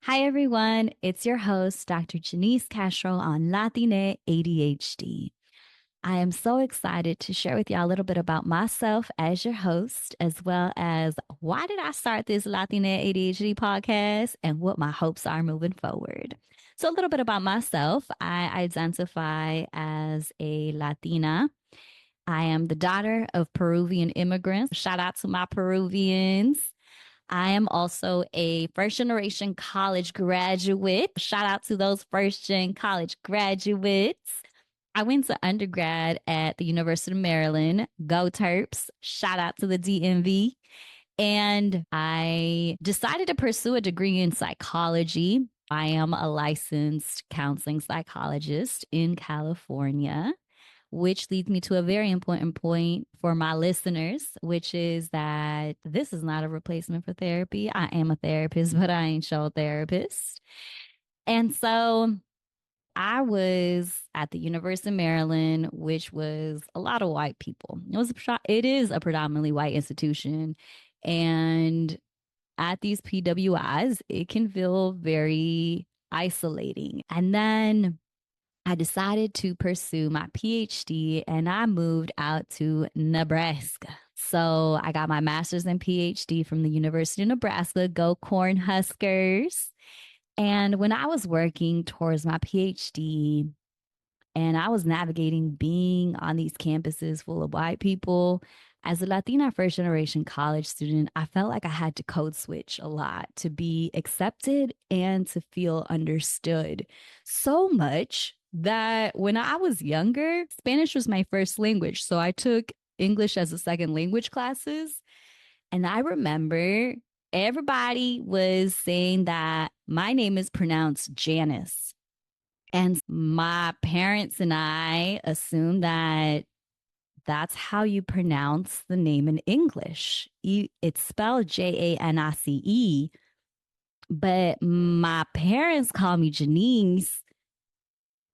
Hi, everyone. It's your host, Dr. Janice Castro on Latine ADHD. I am so excited to share with y'all a little bit about myself as your host, as well as why did I start this Latine ADHD podcast and what my hopes are moving forward. So, a little bit about myself. I identify as a Latina. I am the daughter of Peruvian immigrants. Shout out to my Peruvians. I am also a first generation college graduate. Shout out to those first gen college graduates. I went to undergrad at the University of Maryland. Go Terps. Shout out to the DMV. And I decided to pursue a degree in psychology. I am a licensed counseling psychologist in California, which leads me to a very important point for my listeners, which is that this is not a replacement for therapy. I am a therapist, but I ain't show therapist. And so I was at the University of Maryland, which was a lot of white people. It is a predominantly white institution. And at these PWIs, it can feel very isolating. And then I decided to pursue my PhD and I moved out to Nebraska. So I got my master's and PhD from the University of Nebraska. Go Cornhuskers. And when I was working towards my PhD and I was navigating being on these campuses full of white people, as a Latina first generation college student, I felt like I had to code switch a lot to be accepted and to feel understood. So much that when I was younger, Spanish was my first language. So I took English as a second language classes. And I remember everybody was saying that my name is pronounced Janice. And my parents and I assumed that that's how you pronounce the name in English. It's spelled Janice, but my parents call me Janice.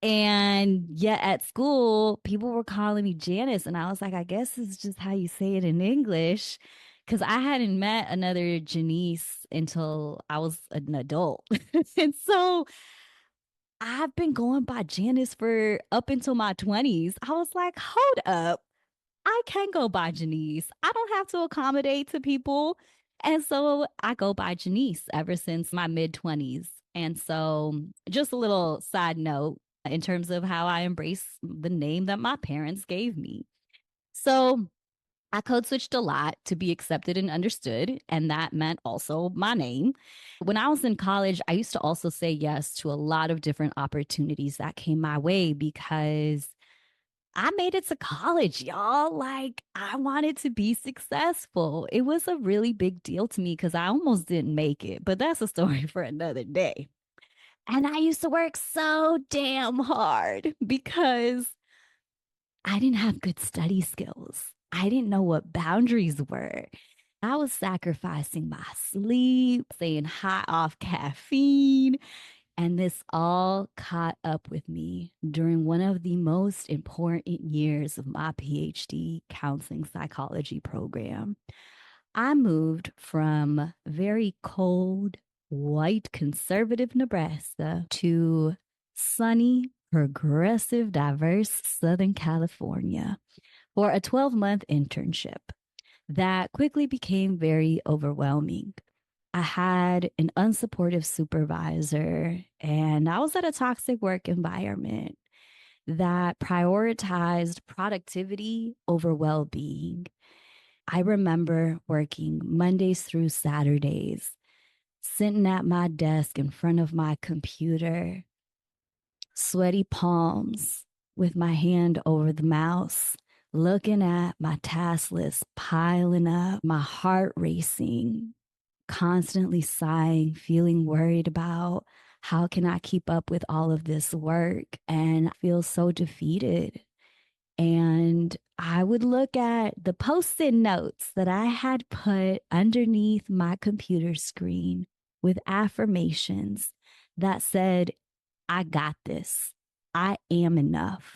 And yet at school, people were calling me Janice. And I was like, I guess it's just how you say it in English. Because I hadn't met another Janice until I was an adult. And so I've been going by Janice for up until my 20s. I was like, hold up. I can go by Janice. I don't have to accommodate to people. And so I go by Janice ever since my mid 20s. And so, just a little side note in terms of how I embrace the name that my parents gave me. So, I code switched a lot to be accepted and understood. And that meant also my name. When I was in college, I used to also say yes to a lot of different opportunities that came my way because I made it to college, y'all. Like, I wanted to be successful. It was a really big deal to me because I almost didn't make it, but that's a story for another day. And I used to work so damn hard because I didn't have good study skills. I didn't know what boundaries were. I was sacrificing my sleep, staying high off caffeine, and this all caught up with me during one of the most important years of my PhD counseling psychology program. I moved from very cold, white, conservative Nebraska to sunny, progressive, diverse Southern California for a 12-month internship that quickly became very overwhelming. I had an unsupportive supervisor, and I was at a toxic work environment that prioritized productivity over well being. I remember working Mondays through Saturdays, sitting at my desk in front of my computer, sweaty palms with my hand over the mouse, looking at my task list piling up, my heart racing, constantly sighing, feeling worried about how can I keep up with all of this work and feel so defeated. And I would look at the post-it notes that I had put underneath my computer screen with affirmations that said, I got this. I am enough.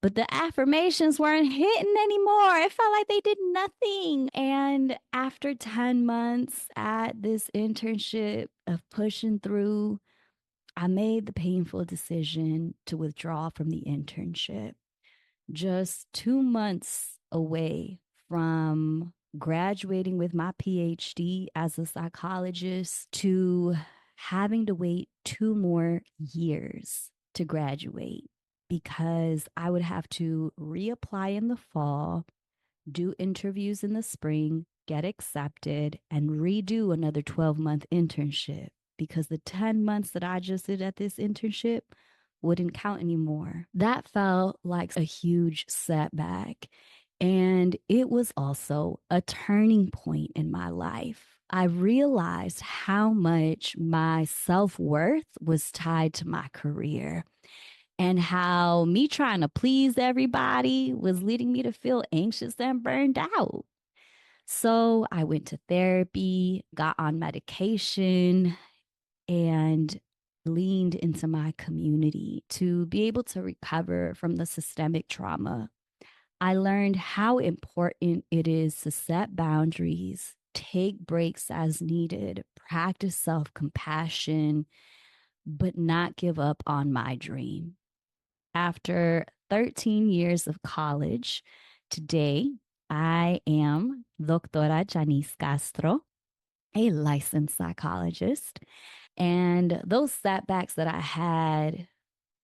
But the affirmations weren't hitting anymore. It felt like they did nothing. And after 10 months at this internship of pushing through, I made the painful decision to withdraw from the internship. Just 2 months away from graduating with my PhD as a psychologist to having to wait 2 more years to graduate because I would have to reapply in the fall, do interviews in the spring, get accepted, and redo another 12-month internship because the 10 months that I just did at this internship wouldn't count anymore. That felt like a huge setback. And it was also a turning point in my life. I realized how much my self worth was tied to my career and how me trying to please everybody was leading me to feel anxious and burned out. So I went to therapy, got on medication, and leaned into my community to be able to recover from the systemic trauma. I learned how important it is to set boundaries, take breaks as needed, practice self compassion, but not give up on my dream. After 13 years of college, today I am Doctora Janice Castro, a licensed psychologist. And those setbacks that I had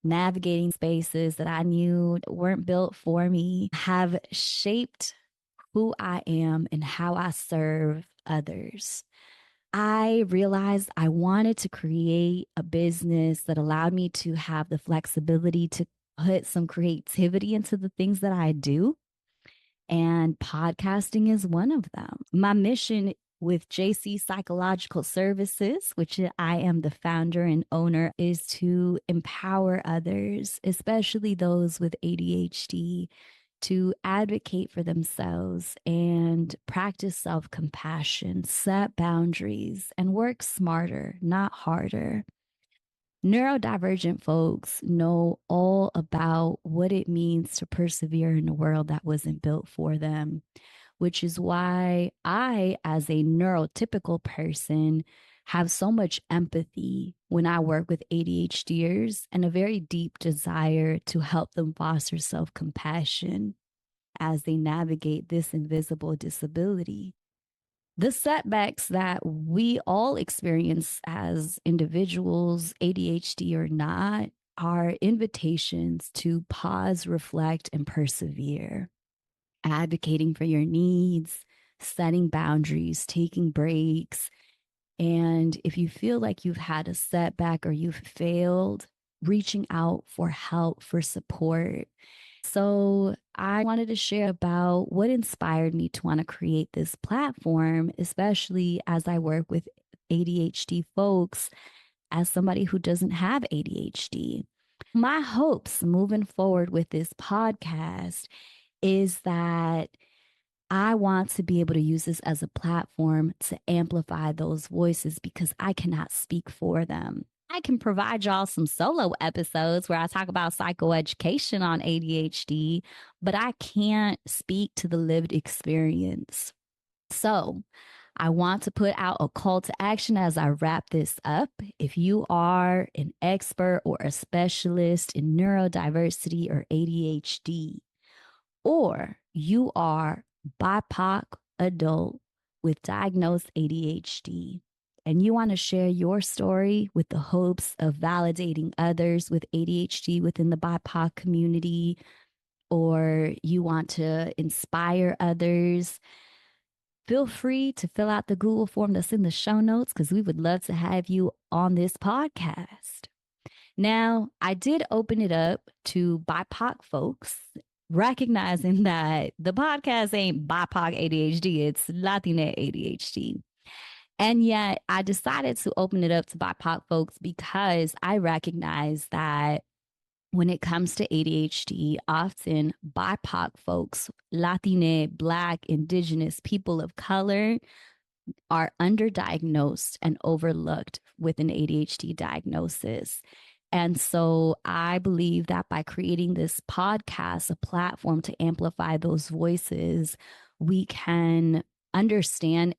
navigating spaces that I knew weren't built for me have shaped who I am and how I serve others. I realized I wanted to create a business that allowed me to have the flexibility to put some creativity into the things that I do. And podcasting is one of them. My mission with JC Psychological Services, which I am the founder and owner, is to empower others, especially those with ADHD, to advocate for themselves and practice self compassion, set boundaries, and work smarter, not harder. Neurodivergent folks know all about what it means to persevere in a world that wasn't built for them, which is why I, as a neurotypical person, have so much empathy when I work with ADHDers and a very deep desire to help them foster self compassion as they navigate this invisible disability. The setbacks that we all experience as individuals, ADHD or not, are invitations to pause, reflect, and persevere. Advocating for your needs, setting boundaries, taking breaks. And if you feel like you've had a setback or you've failed, reaching out for help, for support. So I wanted to share about what inspired me to want to create this platform, especially as I work with ADHD folks as somebody who doesn't have ADHD. My hopes moving forward with this podcast is that I want to be able to use this as a platform to amplify those voices because I cannot speak for them. I can provide y'all some solo episodes where I talk about psychoeducation on ADHD, but I can't speak to the lived experience. So I want to put out a call to action as I wrap this up. If you are an expert or a specialist in neurodiversity or ADHD, or you are BIPOC adult with diagnosed ADHD, and you want to share your story with the hopes of validating others with ADHD within the BIPOC community, or you want to inspire others, feel free to fill out the Google form that's in the show notes because we would love to have you on this podcast. Now, I did open it up to BIPOC folks, recognizing that the podcast ain't BIPOC ADHD, it's Latina ADHD. And yet I decided to open it up to BIPOC folks because I recognize that when it comes to ADHD, often BIPOC folks, Latina, Black, Indigenous, people of color, are underdiagnosed and overlooked with an ADHD diagnosis. And so I believe that by creating this podcast, a platform to amplify those voices, we can understand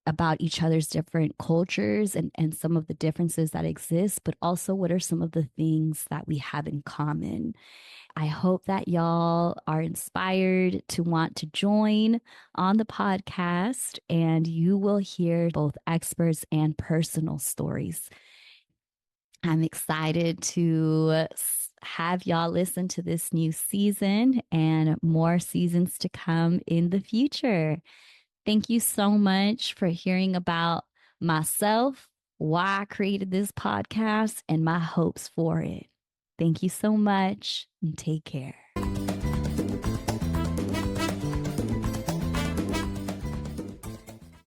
about each other's different cultures and some of the differences that exist, but also what are some of the things that we have in common. I hope that y'all are inspired to want to join on the podcast, and you will hear both experts and personal stories. I'm excited to have y'all listen to this new season and more seasons to come in the future. Thank you so much for hearing about myself, why I created this podcast, and my hopes for it. Thank you so much and take care.